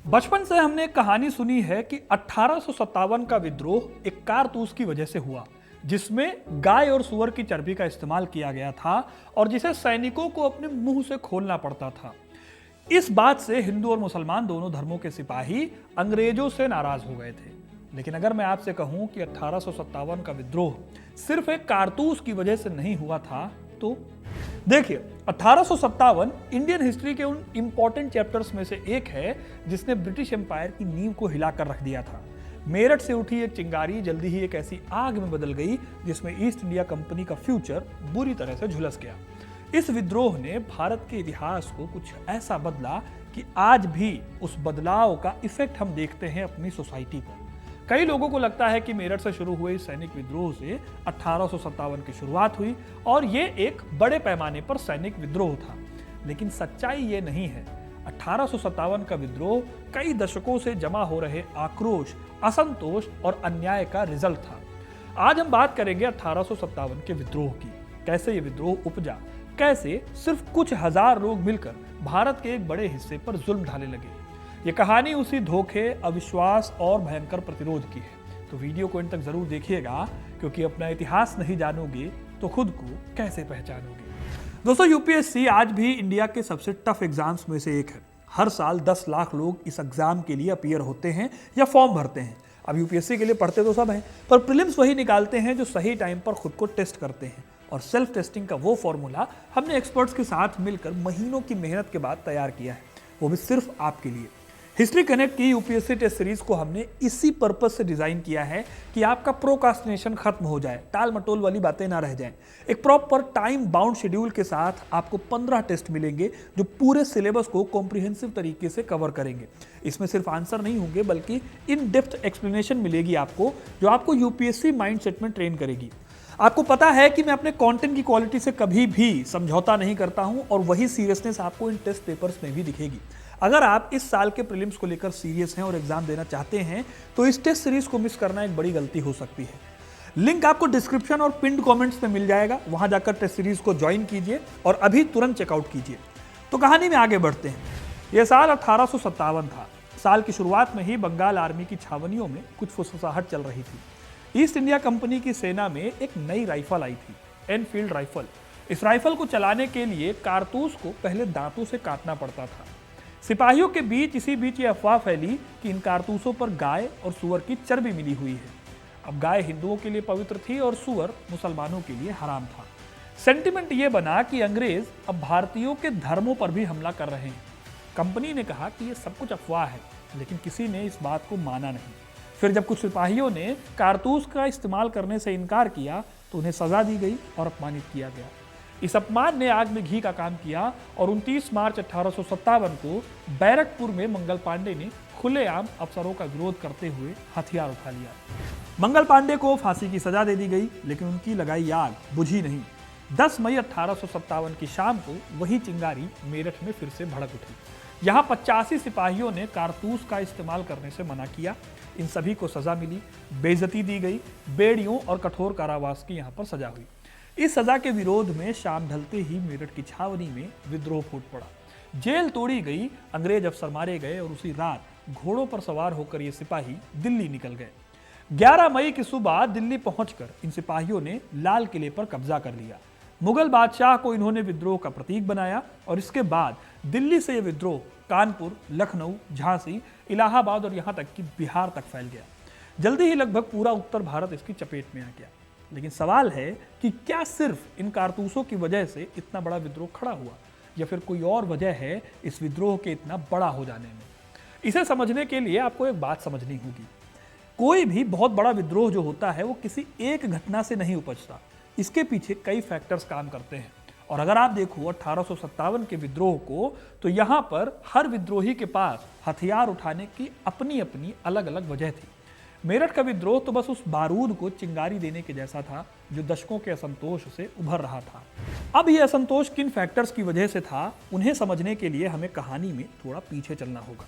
बचपन से हमने एक कहानी सुनी है कि 1857 का विद्रोह एक कारतूस की वजह से हुआ, जिसमें गाय और सुअर की चर्बी का इस्तेमाल किया गया था और जिसे सैनिकों को अपने मुंह से खोलना पड़ता था। इस बात से हिंदू और मुसलमान दोनों धर्मों के सिपाही अंग्रेजों से नाराज हो गए थे। लेकिन अगर मैं आपसे कहूं कि 1857 का विद्रोह सिर्फ एक कारतूस की वजह से नहीं हुआ था, तो देखिए, 1857 इंडियन हिस्ट्री के उन इंपॉर्टेंट चैप्टर्स में से एक है जिसने ब्रिटिश एम्पायर की नींव को हिलाकर रख दिया था। मेरठ से उठी एक चिंगारी जल्दी ही एक ऐसी आग में बदल गई जिसमें ईस्ट इंडिया कंपनी का फ्यूचर बुरी तरह से झुलस गया। इस विद्रोह ने भारत के इतिहास को कुछ ऐसा बदला कि आज भी उस बदलाव का इफेक्ट हम देखते हैं अपनी सोसाइटी पर। कई लोगों को लगता है कि मेरठ से शुरू हुए सैनिक विद्रोह से 1857 की शुरुआत हुई और ये एक बड़े पैमाने पर सैनिक विद्रोह था, लेकिन सच्चाई ये नहीं है। 1857 का विद्रोह कई दशकों से जमा हो रहे आक्रोश, असंतोष और अन्याय का रिजल्ट था। आज हम बात करेंगे 1857 के विद्रोह की, कैसे ये विद्रोह उपजा, कैसे सिर्फ कुछ हजार लोग मिलकर भारत के एक बड़े हिस्से पर जुल्म ढाने लगे। ये कहानी उसी धोखे, अविश्वास और भयंकर प्रतिरोध की है। तो वीडियो को इन तक जरूर देखिएगा, क्योंकि अपना इतिहास नहीं जानोगे तो खुद को कैसे पहचानोगे। दोस्तों, यूपीएससी आज भी इंडिया के सबसे टफ एग्जाम्स में से एक है। हर साल 10 लाख लोग इस एग्जाम के लिए अपीयर होते हैं या फॉर्म भरते हैं। अब यूपीएससी के लिए पढ़ते तो सब हैं, पर प्रीलिम्स वही निकालते हैं जो सही टाइम पर खुद को टेस्ट करते हैं। और सेल्फ टेस्टिंग का वो फॉर्मूला हमने एक्सपर्ट्स के साथ मिलकर महीनों की मेहनत के बाद तैयार किया है, वो भी सिर्फ आपके लिए। हिस्ट्री कनेक्ट की यूपीएससी टेस्ट सीरीज को हमने इसी पर्पज से डिजाइन किया है कि आपका प्रोकास्टिनेशन खत्म हो जाए, टाल मटोल वाली बातें ना रह जाएं। एक प्रॉपर टाइम बाउंड शेड्यूल के साथ आपको 15 टेस्ट मिलेंगे जो पूरे सिलेबस को कॉम्प्रिहेंसिव तरीके से कवर करेंगे। इसमें सिर्फ आंसर नहीं होंगे, बल्कि इन डेप्थ एक्सप्लेनेशन मिलेगी आपको, जो आपको यूपीएससी माइंडसेट में ट्रेन करेगी। आपको पता है कि मैं अपने कंटेंट की क्वालिटी से कभी भी समझौता नहीं करता हूं, और वही सीरियसनेस आपको इन टेस्ट पेपर्स में भी दिखेगी। अगर आप इस साल के प्रीलिम्स को लेकर सीरियस हैं और एग्जाम देना चाहते हैं, तो इस टेस्ट सीरीज को मिस करना एक बड़ी गलती हो सकती है। लिंक आपको डिस्क्रिप्शन और पिन्ड कमेंट्स में मिल जाएगा, वहां जाकर टेस्ट सीरीज को ज्वाइन कीजिए और अभी तुरंत चेकआउट कीजिए। तो कहानी में आगे बढ़ते हैं। यह साल 1857 था। साल की शुरुआत में ही बंगाल आर्मी की छावनियों में कुछ फुसफुसाहट चल रही थी। ईस्ट इंडिया कंपनी की सेना में एक नई राइफल आई थी, एनफील्ड राइफल। इस राइफल को चलाने के लिए कारतूस को पहले दांतों से काटना पड़ता था। सिपाहियों के बीच इसी बीच ये अफवाह फैली कि इन कारतूसों पर गाय और सुअर की चर्बी मिली हुई है। अब गाय हिंदुओं के लिए पवित्र थी और सुअर मुसलमानों के लिए हराम था। सेंटिमेंट ये बना कि अंग्रेज अब भारतीयों के धर्मों पर भी हमला कर रहे हैं। कंपनी ने कहा कि ये सब कुछ अफवाह है, लेकिन किसी ने इस बात को माना नहीं। फिर जब कुछ सिपाहियों ने कारतूस का इस्तेमाल करने से इनकार किया, तो उन्हें सजा दी गई और अपमानित किया गया। इस अपमान ने आग में घी का काम किया और 29 मार्च 1857 को बैरकपुर में मंगल पांडे ने खुलेआम अफसरों का विरोध करते हुए हथियार उठा लिया। मंगल पांडे को फांसी की सजा दे दी गई, लेकिन उनकी लगाई आग बुझी नहीं। 10 मई 1857 की शाम को वही चिंगारी मेरठ में फिर से भड़क उठी। यहाँ 85 सिपाहियों ने कारतूस का इस्तेमाल करने से मना किया। इन सभी को सजा मिली, बेइज्जती दी गई, बेड़ियों और कठोर कारावास की यहाँ पर सजा हुई। इस सजा के विरोध में शाम ढलते ही मेरठ की छावनी में विद्रोह फूट पड़ा। जेल तोड़ी गई, अंग्रेज अफसर मारे गए और उसी रात घोड़ों पर सवार होकर ये सिपाही दिल्ली निकल गए। 11 मई की सुबह दिल्ली पहुंचकर इन सिपाहियों ने लाल किले पर कब्जा कर लिया। मुगल बादशाह को इन्होंने विद्रोह का प्रतीक बनाया और इसके बाद दिल्ली से यह विद्रोह कानपुर, लखनऊ, झांसी, इलाहाबाद और यहां तक कि बिहार तक फैल गया। जल्दी ही लगभग पूरा उत्तर भारत इसकी चपेट में आ गया। लेकिन सवाल है कि क्या सिर्फ इन कारतूसों की वजह से इतना बड़ा विद्रोह खड़ा हुआ, या फिर कोई और वजह है इस विद्रोह के इतना बड़ा हो जाने में। इसे समझने के लिए आपको एक बात समझनी होगी। कोई भी बहुत बड़ा विद्रोह जो होता है वो किसी एक घटना से नहीं उपजता। इसके पीछे कई फैक्टर्स काम करते हैं। और अगर आप देखो 1857 के विद्रोह को, तो यहाँ पर हर विद्रोही के पास हथियार उठाने की अपनी अपनी अलग अलग वजह थी। मेरठ का विद्रोह तो बस उस बारूद को चिंगारी देने के जैसा था जो दशकों के असंतोष से उभर रहा था। अब यह असंतोष किन फैक्टर्स की वजह से था, उन्हें समझने के लिए हमें कहानी में थोड़ा पीछे चलना होगा।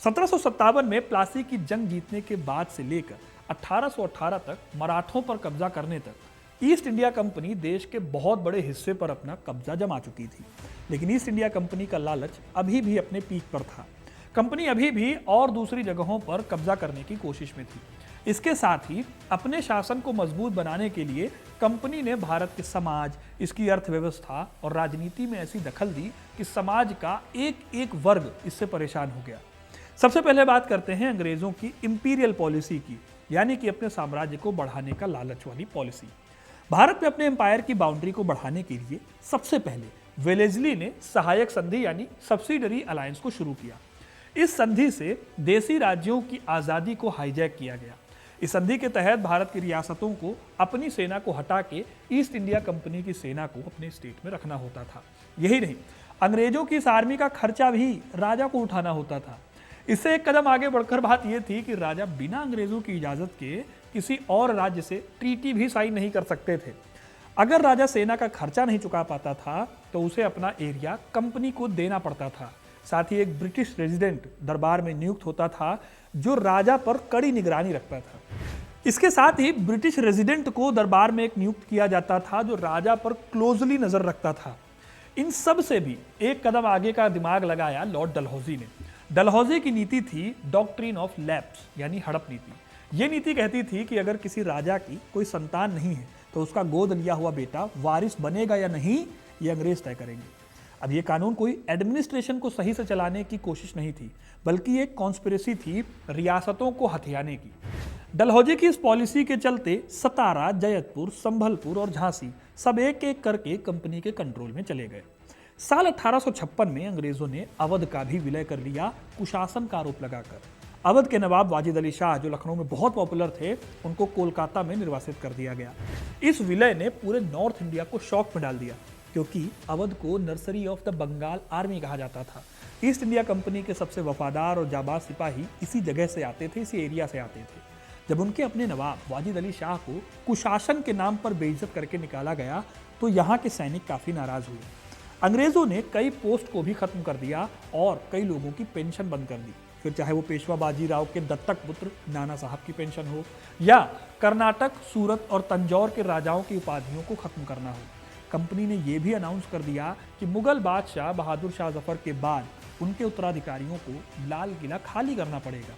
1757 में प्लासी की जंग जीतने के बाद से लेकर 1818 तक मराठों पर कब्जा करने तक ईस्ट इंडिया कंपनी देश के बहुत बड़े हिस्से पर अपना कब्जा जमा चुकी थी। लेकिन ईस्ट इंडिया कंपनी का लालच अभी भी अपने पीक पर था। कंपनी अभी भी और दूसरी जगहों पर कब्जा करने की कोशिश में थी। इसके साथ ही अपने शासन को मजबूत बनाने के लिए कंपनी ने भारत के समाज, इसकी अर्थव्यवस्था और राजनीति में ऐसी दखल दी कि समाज का एक एक वर्ग इससे परेशान हो गया। सबसे पहले बात करते हैं अंग्रेजों की इंपीरियल पॉलिसी की, यानी कि अपने साम्राज्य को बढ़ाने का लालच वाली पॉलिसी। भारत में अपने एम्पायर की बाउंड्री को बढ़ाने के लिए सबसे पहले वेलेस्ली ने सहायक संधि यानी सब्सिडरी अलायंस को शुरू किया। इस संधि से देसी राज्यों की आज़ादी को हाईजैक किया गया। इस संधि के तहत भारत की रियासतों को अपनी सेना को हटा के ईस्ट इंडिया कंपनी की सेना को अपने स्टेट में रखना होता था। यही नहीं, अंग्रेजों की इस आर्मी का खर्चा भी राजा को उठाना होता था। इससे एक कदम आगे बढ़कर बात यह थी कि राजा बिना अंग्रेजों की इजाजत के किसी और राज्य से ट्रीटी भी साइन नहीं कर सकते थे। अगर राजा सेना का खर्चा नहीं चुका पाता था तो उसे अपना एरिया कंपनी को देना पड़ता था। साथ ही एक ब्रिटिश रेजिडेंट दरबार में नियुक्त होता था जो राजा पर कड़ी निगरानी रखता था। इसके साथ ही ब्रिटिश रेजिडेंट को दरबार में एक नियुक्त किया जाता था जो राजा पर क्लोजली नजर रखता था। इन सब से भी एक कदम आगे का दिमाग लगाया लॉर्ड डलहौजी ने। डलहौजी की नीति थी डॉक्ट्रिन ऑफ लैप्स यानी हड़प नीति। यह नीति कहती थी कि अगर किसी राजा की कोई संतान नहीं है तो उसका गोद लिया हुआ बेटा वारिस बनेगा या नहीं, ये अंग्रेज तय करेंगे। अब ये कानून कोई एडमिनिस्ट्रेशन को सही से चलाने की कोशिश नहीं थी, बल्कि एक कॉन्स्पिरेसी थी रियासतों को हथियाने की। डलहौजी की इस पॉलिसी के चलते सतारा, जयपुर, संभलपुर और झांसी सब एक एक करके कंपनी के कंट्रोल में चले गए। साल 1856 में अंग्रेजों ने अवध का भी विलय कर लिया कुशासन का आरोप लगाकर। अवध के नवाब वाजिद अली शाह जो लखनऊ में बहुत पॉपुलर थे, उनको कोलकाता में निर्वासित कर दिया गया। इस विलय ने पूरे नॉर्थ इंडिया को शॉक में डाल दिया, क्योंकि अवध को nursery of the Bengal army कहा जाता था। ईस्ट इंडिया कंपनी के सबसे वफादार और जाबाज सिपाही इसी जगह से आते थे, इसी एरिया से आते थे। जब उनके अपने नवाब वाजिद अली शाह को कुशासन के नाम पर बेइज्जत करके निकाला गया तो यहाँ के सैनिक काफ़ी नाराज हुए। अंग्रेजों ने कई पोस्ट को भी खत्म कर दिया और कई लोगों की पेंशन बंद कर दी। फिर चाहे वो पेशवा बाजीराव के दत्तक पुत्र नाना साहब की पेंशन हो या कर्नाटक, सूरत और तंजौर के राजाओं की उपाधियों को खत्म करना हो। कंपनी ने यह भी अनाउंस कर दिया कि मुगल बादशाह बहादुर शाह जफर के बाद उनके उत्तराधिकारियों को लाल किला खाली करना पड़ेगा।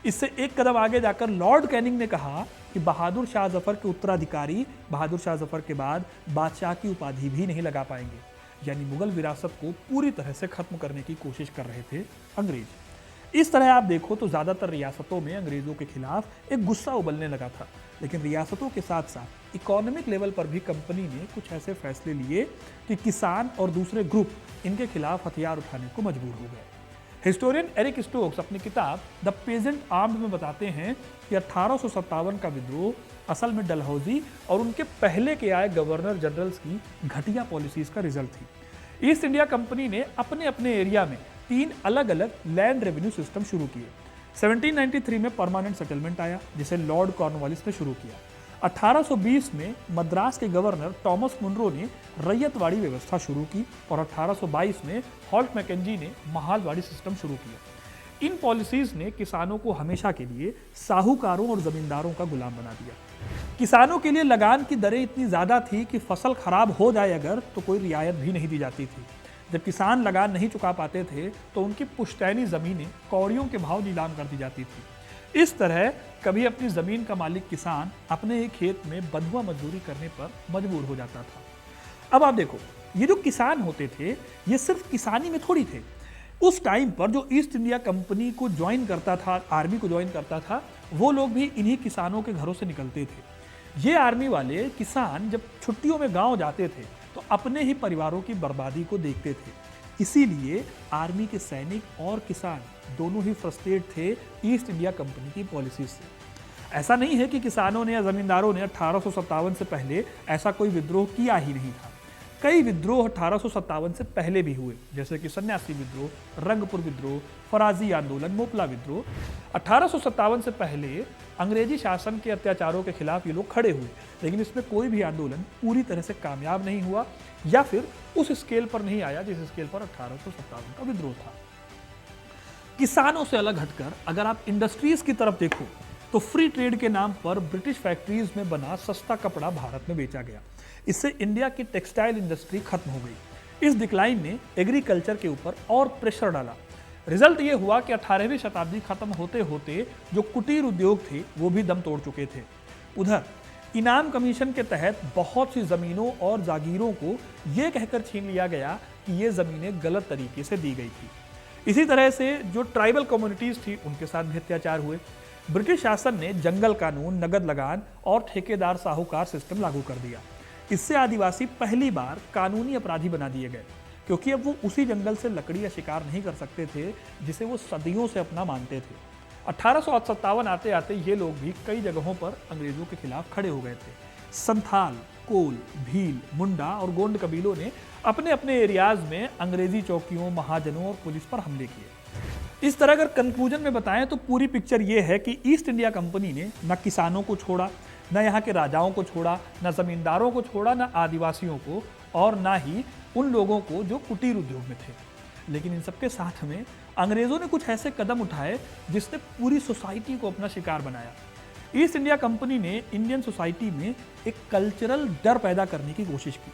इससे एक कदम आगे जाकर लॉर्ड कैनिंग ने कहा कि बहादुर शाह जफर के उत्तराधिकारी बहादुर शाह जफर के बाद बादशाह की उपाधि भी नहीं लगा पाएंगे। यानी मुगल विरासत को पूरी तरह से खत्म करने की कोशिश कर रहे थे अंग्रेज। इस तरह आप देखो तो ज्यादातर रियासतों में अंग्रेजों के खिलाफ एक गुस्सा उबलने लगा था, लेकिन रियासतों के साथ साथ इकोनॉमिक लेवल पर भी कंपनी ने कुछ ऐसे फैसले लिए कि किसान और दूसरे ग्रुप इनके खिलाफ हथियार उठाने को मजबूर हो गए। हिस्टोरियन एरिक स्टोक्स अपनी किताब द पेजेंट आर्म्ड में बताते हैं कि 1857 का विद्रोह असल में डलहौजी और उनके पहले के आए गवर्नर जनरल्स की घटिया पॉलिसीज का रिजल्ट थी। ईस्ट इंडिया कंपनी ने अपने अपने एरिया में 3 अलग अलग लैंड रेवेन्यू सिस्टम शुरू किए। 1793 में परमानेंट सेटलमेंट आया जिसे लॉर्ड कॉर्नवालिस ने शुरू किया। 1820 में मद्रास के गवर्नर टॉमस मुनरो ने रैयतवाड़ी व्यवस्था शुरू की और 1822 में हॉल्ट मैकेंजी ने महालवाड़ी सिस्टम शुरू किया। इन पॉलिसीज ने किसानों को हमेशा के लिए साहूकारों और जमींदारों का गुलाम बना दिया। किसानों के लिए लगान की दरें इतनी ज्यादा थी कि फसल खराब हो जाए अगर तो कोई रियायत भी नहीं दी जाती थी। जब किसान लगान नहीं चुका पाते थे तो उनकी पुश्तैनी जमीनें कौड़ियों के भाव नीलाम कर दी जाती थी। इस तरह कभी अपनी जमीन का मालिक किसान अपने ही खेत में बंधुआ मजदूरी करने पर मजबूर हो जाता था। अब आप देखो, ये जो किसान होते थे ये सिर्फ किसानी में थोड़ी थे। उस टाइम पर जो ईस्ट इंडिया कंपनी को ज्वाइन करता था, आर्मी को ज्वाइन करता था, वो लोग भी इन्हीं किसानों के घरों से निकलते थे। ये आर्मी वाले किसान जब छुट्टियों में गांव जाते थे तो अपने ही परिवारों की बर्बादी को देखते थे। इसीलिए आर्मी के सैनिक और किसान दोनों ही फ्रस्ट्रेट थे ईस्ट इंडिया कंपनी की पॉलिसी से। ऐसा नहीं है कि किसानों ने या जमींदारों ने 1857 से पहले ऐसा कोई विद्रोह किया ही नहीं था। कई विद्रोह 1857 से पहले भी हुए, जैसे कि सन्यासी विद्रोह, रंगपुर विद्रोह, फराजी आंदोलन, मोपला विद्रोह। 1857 से पहले अंग्रेजी शासन के अत्याचारों के खिलाफ ये लोग खड़े हुए, लेकिन इसमें कोई भी आंदोलन पूरी तरह से कामयाब नहीं हुआ या फिर उस स्केल पर नहीं आया जिस स्केल पर 1857 का विद्रोह था। किसानों से अलग हटकर अगर आप इंडस्ट्रीज की तरफ देखो तो फ्री ट्रेड के नाम पर ब्रिटिश फैक्ट्रीज में बना सस्ता कपड़ा भारत में बेचा गया। इससे इंडिया की टेक्सटाइल इंडस्ट्री खत्म हो गई। इस डिक्लाइन ने एग्रीकल्चर के ऊपर और प्रेशर डाला। रिजल्ट ये हुआ कि 18वीं शताब्दी खत्म होते होते जो कुटीर उद्योग थे वो भी दम तोड़ चुके थे। उधर इनाम कमीशन के तहत बहुत सी जमीनों और जागीरों को यह कहकर छीन लिया गया कि ये जमीनें गलत तरीके से दी गई थी। इसी तरह से जो ट्राइबल कम्युनिटीज थी उनके साथ भी अत्याचार हुए। ब्रिटिश शासन ने जंगल कानून, नगद लगान और ठेकेदार साहूकार सिस्टम लागू कर दिया। इससे आदिवासी पहली बार कानूनी अपराधी बना दिए गए, क्योंकि अब वो उसी जंगल से लकड़ी या शिकार नहीं कर सकते थे जिसे वो सदियों से अपना मानते थे। 1857 आते आते ये लोग भी कई जगहों पर अंग्रेजों के खिलाफ खड़े हो गए थे। संथाल, कोल, भील, मुंडा और गोंड कबीलों ने अपने अपने एरियाज में अंग्रेजी चौकियों, महाजनों और पुलिस पर हमले किए। इस तरह अगर कंक्लूजन में बताएं तो पूरी पिक्चर ये है कि ईस्ट इंडिया कंपनी ने न किसानों को छोड़ा, न यहाँ के राजाओं को छोड़ा, न जमींदारों को छोड़ा, न आदिवासियों को, और न ही उन लोगों को जो कुटीर उद्योग में थे। लेकिन इन सबके साथ में अंग्रेजों ने कुछ ऐसे कदम उठाए जिसने पूरी सोसाइटी को अपना शिकार बनाया। ईस्ट इंडिया कंपनी ने इंडियन सोसाइटी में एक कल्चरल डर पैदा करने की कोशिश की।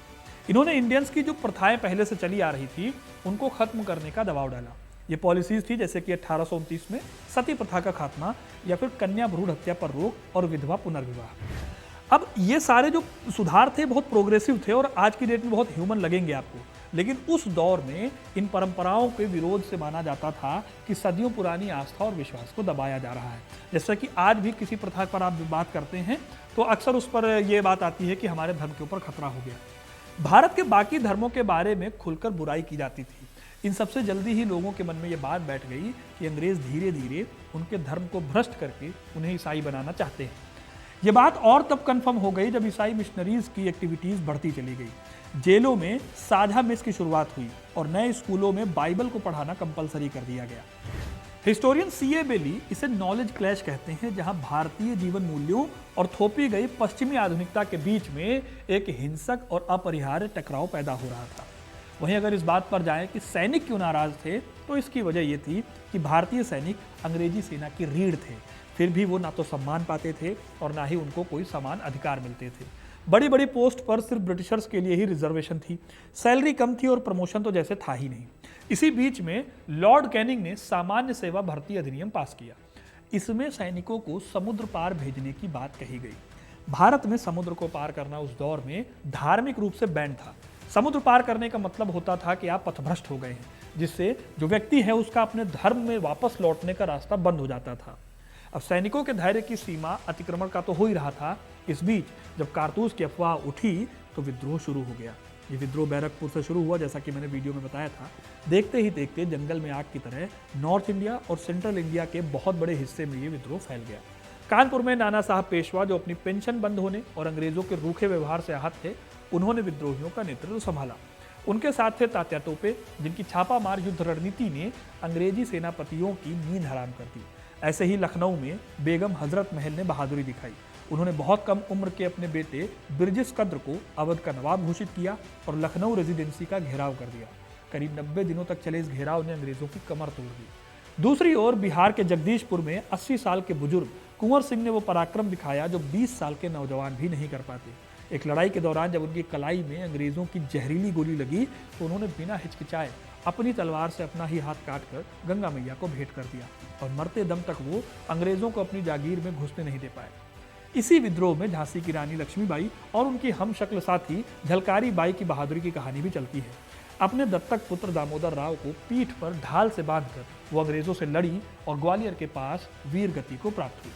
इन्होंने इंडियंस की जो प्रथाएं पहले से चली आ रही थी उनको खत्म करने का दबाव डाला। ये पॉलिसीज थी जैसे कि 1829 में सती प्रथा का खात्मा, या फिर कन्या भ्रूण हत्या पर रोक और विधवा पुनर्विवाह। अब ये सारे जो सुधार थे बहुत प्रोग्रेसिव थे और आज की डेट में बहुत ह्यूमन लगेंगे आपको, लेकिन उस दौर में इन परंपराओं के विरोध से माना जाता था कि सदियों पुरानी आस्था और विश्वास को दबाया जा रहा है। जैसा कि आज भी किसी प्रथा पर आप बात करते हैं तो अक्सर उस पर यह बात आती है कि हमारे धर्म के ऊपर खतरा हो गया। भारत के बाकी धर्मों के बारे में खुलकर बुराई की जाती थी। इन सबसे जल्दी ही लोगों के मन में ये बात बैठ गई कि अंग्रेज धीरे धीरे उनके धर्म को भ्रष्ट करके उन्हें ईसाई बनाना चाहते हैं। ये बात और तब कंफर्म हो गई जब ईसाई मिशनरीज की एक्टिविटीज बढ़ती चली गई। जेलों में साझा मेस की शुरुआत हुई और नए स्कूलों में बाइबल को पढ़ाना कंपलसरी कर दिया गया। Historian C.A. बेली इसे नॉलेज क्लैश कहते हैं, जहां भारतीय जीवन मूल्यों और थोपी गई पश्चिमी आधुनिकता के बीच में एक हिंसक और अपरिहार्य टकराव पैदा हो रहा था। वहीं अगर इस बात पर जाएं कि सैनिक क्यों नाराज थे, तो इसकी वजह यह थी कि भारतीय सैनिक अंग्रेजी सेना की रीढ़ थे, फिर भी वो ना तो सम्मान पाते थे और ना ही उनको कोई समान अधिकार मिलते थे। बड़ी बड़ी पोस्ट पर सिर्फ ब्रिटिशर्स के लिए ही रिजर्वेशन थी, सैलरी कम थी और प्रमोशन तो जैसे था ही नहीं। इसी बीच में लॉर्ड कैनिंग ने सामान्य सेवा भर्ती अधिनियम पास किया। इसमें सैनिकों को समुद्र पार भेजने की बात कही गई। भारत में समुद्र को पार करना उस दौर में धार्मिक रूप से बैन था। समुद्र पार करने का मतलब होता था कि आप पथभ्रष्ट हो गए हैं, जिससे जो व्यक्ति है उसका अपने धर्म में वापस लौटने का रास्ता बंद हो जाता था। अब सैनिकों के धैर्य की सीमा अतिक्रमण का तो हो ही रहा था। इस बीच जब कारतूस की अफवाह उठी तो विद्रोह शुरू हो गया। ये विद्रोह बैरकपुर से शुरू हुआ, जैसा कि मैंने वीडियो में बताया था। देखते ही देखते जंगल में आग की तरह नॉर्थ इंडिया और सेंट्रल इंडिया के बहुत बड़े हिस्से में ये विद्रोह फैल गया। कानपुर में नाना साहब पेशवा, जो अपनी पेंशन बंद होने और अंग्रेजों के रूखे व्यवहार से आहत थे, उन्होंने विद्रोहियों का नेतृत्व संभाला। उनके साथ थे तात्या टोपे, जिनकी छापामार युद्ध रणनीति ने अंग्रेजी सेनापतियों की नींद हराम कर दी। ऐसे ही लखनऊ में बेगम हजरत महल ने बहादुरी दिखाई। उन्होंने बहुत कम उम्र के अपने बेटे बिरजिस कद्र को अवध का नवाब घोषित किया और लखनऊ रेजिडेंसी का घेराव कर दिया। करीब 90 दिनों तक चले इस घेराव ने अंग्रेजों की कमर तोड़ दी। दूसरी ओर बिहार के जगदीशपुर में 80 साल के बुजुर्ग कुंवर सिंह ने वो पराक्रम दिखाया जो 20 साल के नौजवान भी नहीं कर पाते। एक लड़ाई के दौरान जब उनकी कलाई में अंग्रेजों की जहरीली गोली लगी तो उन्होंने बिना हिचकिचाए अपनी तलवार से अपना ही हाथ काटकर गंगा मैया को भेंट कर दिया और मरते दम तक वो अंग्रेजों को अपनी जागीर में घुसने नहीं दे पाए। इसी विद्रोह में झांसी की रानी लक्ष्मीबाई और उनकी हमशक्ल साथी झलकारी बाई की बहादुरी की कहानी भी चलती है। अपने दत्तक पुत्र दामोदर राव को पीठ पर ढाल से बांधकर वो अंग्रेजों से लड़ी और ग्वालियर के पास वीर गति को प्राप्त हुई।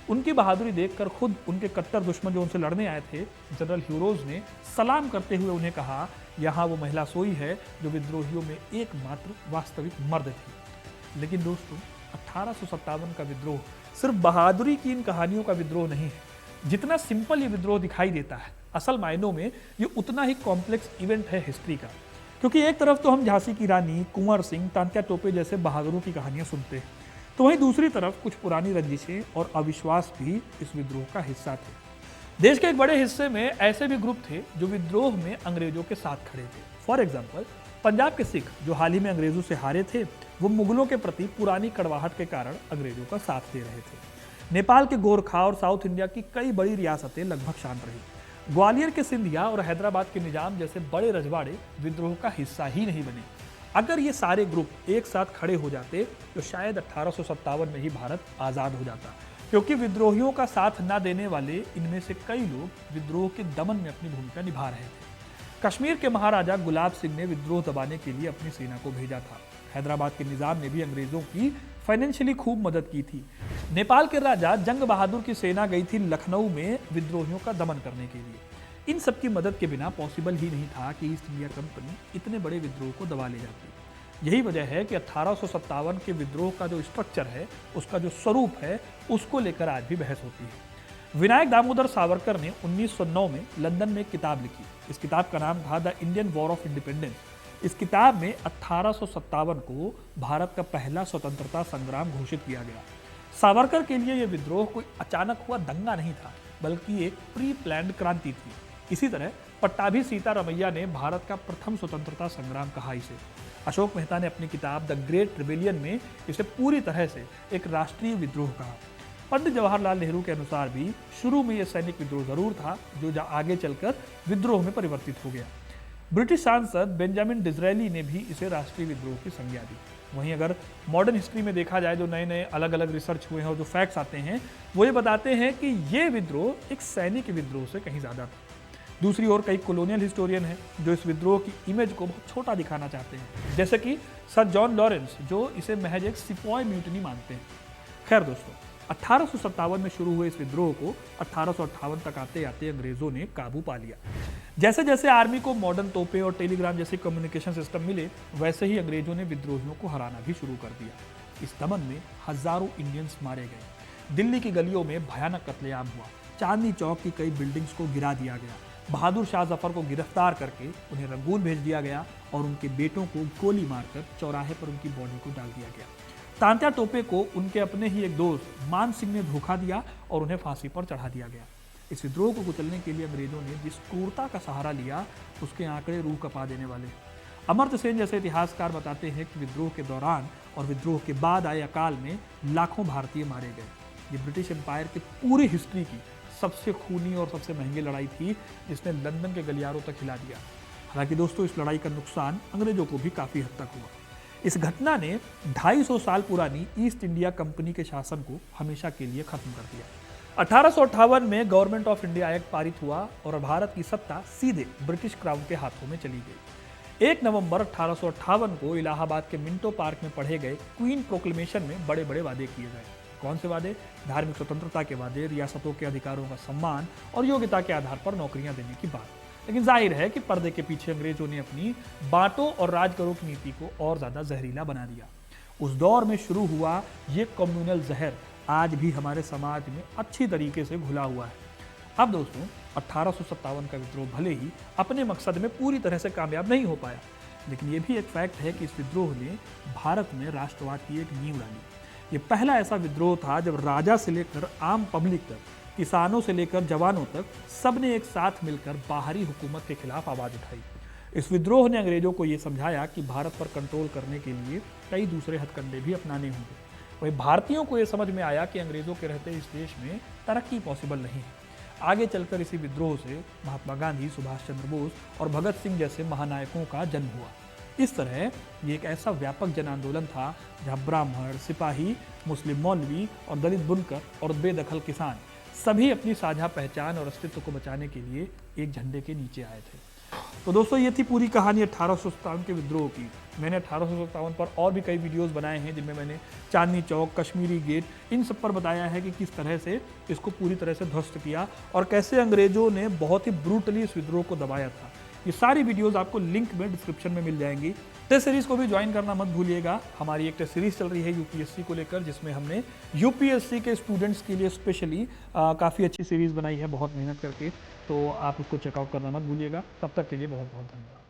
उनकी बहादुरी देखकर खुद उनके कट्टर दुश्मन जो उनसे लड़ने आए थे, जनरल ह्यूरोज ने सलाम करते हुए उन्हें कहा, यहाँ वो महिला सोई है जो विद्रोहियों में एकमात्र वास्तविक मर्द थी। लेकिन दोस्तों, 1857 का विद्रोह सिर्फ बहादुरी की इन कहानियों का विद्रोह नहीं है। जितना सिंपल ये विद्रोह दिखाई देता है, असल मायनों में ये उतना ही कॉम्प्लेक्स इवेंट है हिस्ट्री का। क्योंकि एक तरफ तो हम झांसी की रानी, कुंवर सिंह, तात्या टोपे जैसे बहादुरों की कहानियां सुनते हैं, तो वहीं दूसरी तरफ कुछ पुरानी रंजिशें और अविश्वास भी इस विद्रोह का हिस्सा थे। देश के एक बड़े हिस्से में ऐसे भी ग्रुप थे जो विद्रोह में अंग्रेजों के साथ खड़े थे। फॉर एग्जाम्पल, पंजाब के सिख जो हाल ही में अंग्रेजों से हारे थे, वो मुगलों के प्रति पुरानी कड़वाहट के कारण अंग्रेजों का साथ दे रहे थे। नेपाल के गोरखा और साउथ इंडिया की कई बड़ी रियासतें लगभग शांत रही। ग्वालियर के सिंधिया और हैदराबाद के निजाम जैसे बड़े रजवाड़े विद्रोह का हिस्सा ही नहीं बने। अगर ये सारे ग्रुप एक साथ खड़े हो जाते तो शायद 1857 में ही भारत आज़ाद हो जाता, क्योंकि विद्रोहियों का साथ न देने वाले इनमें से कई लोग विद्रोह के दमन में अपनी भूमिका निभा रहे थे। कश्मीर के महाराजा गुलाब सिंह ने विद्रोह दबाने के लिए अपनी सेना को भेजा था। हैदराबाद के निजाम ने भी अंग्रेजों की फाइनेंशियली खूब मदद की थी। नेपाल के राजा जंग बहादुर की सेना गई थी लखनऊ में विद्रोहियों का दमन करने के लिए। इन सब की मदद के बिना पॉसिबल ही नहीं था कि ईस्ट इंडिया कंपनी इतने बड़े विद्रोह को दबा ले जाती। यही वजह है कि 1857 के विद्रोह का जो स्ट्रक्चर है, उसका जो स्वरूप है, उसको लेकर आज भी बहस होती है। विनायक दामोदर सावरकर ने 1909 में लंदन में एक किताब लिखी। इस किताब का नाम था the Indian war of independence. इस किताब में 1857 को भारत का पहला स्वतंत्रता संग्राम घोषित किया गया। सावरकर के लिए यह विद्रोह कोई अचानक हुआ दंगा नहीं था, बल्कि एक प्री प्लान्ड क्रांति थी। इसी तरह पट्टाभी सीतारमैया ने भारत का प्रथम स्वतंत्रता संग्राम कहा इसे। अशोक मेहता ने अपनी किताब द ग्रेट रिबेलियन में इसे पूरी तरह से एक राष्ट्रीय विद्रोह कहा। पंडित जवाहरलाल नेहरू के अनुसार भी शुरू में यह सैनिक विद्रोह जरूर था, जो आगे चलकर विद्रोह में परिवर्तित हो गया। ब्रिटिश सांसद बेंजामिन डिज़रायली ने भी इसे राष्ट्रीय विद्रोह की संज्ञा दी। वहीं अगर मॉडर्न हिस्ट्री में देखा जाए, जो नए नए अलग अलग रिसर्च हुए हैं और जो फैक्ट्स आते हैं, वो ये बताते हैं कि ये विद्रोह एक सैनिक विद्रोह से कहीं ज़्यादा था। दूसरी ओर कई कॉलोनियल हिस्टोरियन हैं जो इस विद्रोह की इमेज को बहुत छोटा दिखाना चाहते हैं, जैसे कि सर जॉन लॉरेंस, जो इसे महज एक सिपॉय म्यूटनी मानते हैं। खैर दोस्तों, 1857 में शुरू हुए इस विद्रोह को 1858 तक आते आते अंग्रेजों ने काबू पा लिया। जैसे जैसे आर्मी को मॉडर्न तोपें और टेलीग्राम जैसे कम्युनिकेशन सिस्टम मिले, वैसे ही अंग्रेजों ने विद्रोहियों को हराना भी शुरू कर दिया। इस दमन में हजारों इंडियंस मारे गए। दिल्ली की गलियों में भयानक कत्लेआम हुआ। चांदनी चौक की कई बिल्डिंग्स को गिरा दिया गया। बहादुर शाह जफर को गिरफ्तार करके उन्हें रंगून भेज दिया गया और उनके बेटों को गोली मारकर चौराहे पर उनकी बॉडी को डाल दिया गया। तांत्या टोपे को उनके अपने ही एक दोस्त मान सिंह ने धोखा दिया और उन्हें फांसी पर चढ़ा दिया गया। इस विद्रोह को कुचलने के लिए अंग्रेजों ने जिस क्रूरता का सहारा लिया, उसके आंकड़े रूह कपा देने वाले। अमर्त्य सेन जैसे इतिहासकार बताते हैं कि विद्रोह के दौरान और विद्रोह के बाद आए अकाल में लाखों भारतीय मारे गए। ये ब्रिटिश एम्पायर की पूरी हिस्ट्री की सबसे खूनी और सबसे महंगी लड़ाई थी, जिसने लंदन के गलियारों तक हिला दिया। हालांकि दोस्तों, इस लड़ाई का नुकसान अंग्रेजों को भी काफ़ी हद तक हुआ। इस घटना ने 250 साल पुरानी ईस्ट इंडिया कंपनी के शासन को हमेशा के लिए खत्म कर दिया। 1858 में गवर्नमेंट ऑफ इंडिया एक्ट पारित हुआ और भारत की सत्ता सीधे ब्रिटिश क्राउन के हाथों में चली गई। 1 नवंबर 1858 को इलाहाबाद के मिंटो पार्क में पढ़े गए क्वीन प्रोक्लेमेशन में बड़े बड़े वादे किए गए। कौन से वादे? धार्मिक स्वतंत्रता के वादे, रियासतों के अधिकारों का सम्मान और योग्यता के आधार पर नौकरियां देने की बात। लेकिन जाहिर है कि पर्दे के पीछे अंग्रेजों ने अपनी बांटो और राज करो की नीति को और ज्यादा जहरीला बना दिया। उस दौर में शुरू हुआ ये कम्युनल जहर आज भी हमारे समाज में अच्छी तरीके से घुला हुआ है। अब दोस्तों, 1857 का विद्रोह भले ही अपने मकसद में पूरी तरह से कामयाब नहीं हो पाया, लेकिन ये भी एक फैक्ट है कि इस विद्रोह ने भारत में राष्ट्रवाद की एक नींव डाली। ये पहला ऐसा विद्रोह था जब राजा से लेकर आम पब्लिक तक, किसानों से लेकर जवानों तक, सबने एक साथ मिलकर बाहरी हुकूमत के खिलाफ आवाज उठाई। इस विद्रोह ने अंग्रेजों को ये समझाया कि भारत पर कंट्रोल करने के लिए कई दूसरे हथकंडे भी अपनाने होंगे। वही भारतीयों को ये समझ में आया कि अंग्रेजों के रहते इस देश में तरक्की पॉसिबल नहीं है। आगे चलकर इसी विद्रोह से महात्मा गांधी, सुभाष चंद्र बोस और भगत सिंह जैसे महानायकों का जन्म हुआ। इस तरह ये एक ऐसा व्यापक जन आंदोलन था जहाँ ब्राह्मण, सिपाही, मुस्लिम मौलवी और दलित बुनकर और बेदखल किसान सभी अपनी साझा पहचान और अस्तित्व को बचाने के लिए एक झंडे के नीचे आए थे। तो दोस्तों, ये थी पूरी कहानी 1857 के विद्रोह की। मैंने 1857 पर और भी कई वीडियोस बनाए हैं, जिनमें मैंने चांदनी चौक, कश्मीरी गेट, इन सब पर बताया है कि किस तरह से इसको पूरी तरह से ध्वस्त किया और कैसे अंग्रेजों ने बहुत ही ब्रूटली इस विद्रोह को दबाया था। ये सारी वीडियोस आपको लिंक में डिस्क्रिप्शन में मिल जाएंगी। टेस्ट सीरीज को भी ज्वाइन करना मत भूलिएगा। हमारी एक टेस्ट सीरीज चल रही है यूपीएससी को लेकर, जिसमें हमने यूपीएससी के स्टूडेंट्स के लिए स्पेशली काफ़ी अच्छी सीरीज बनाई है, बहुत मेहनत करके। तो आप उसको चेकआउट करना मत भूलिएगा। तब तक के लिए बहुत बहुत धन्यवाद।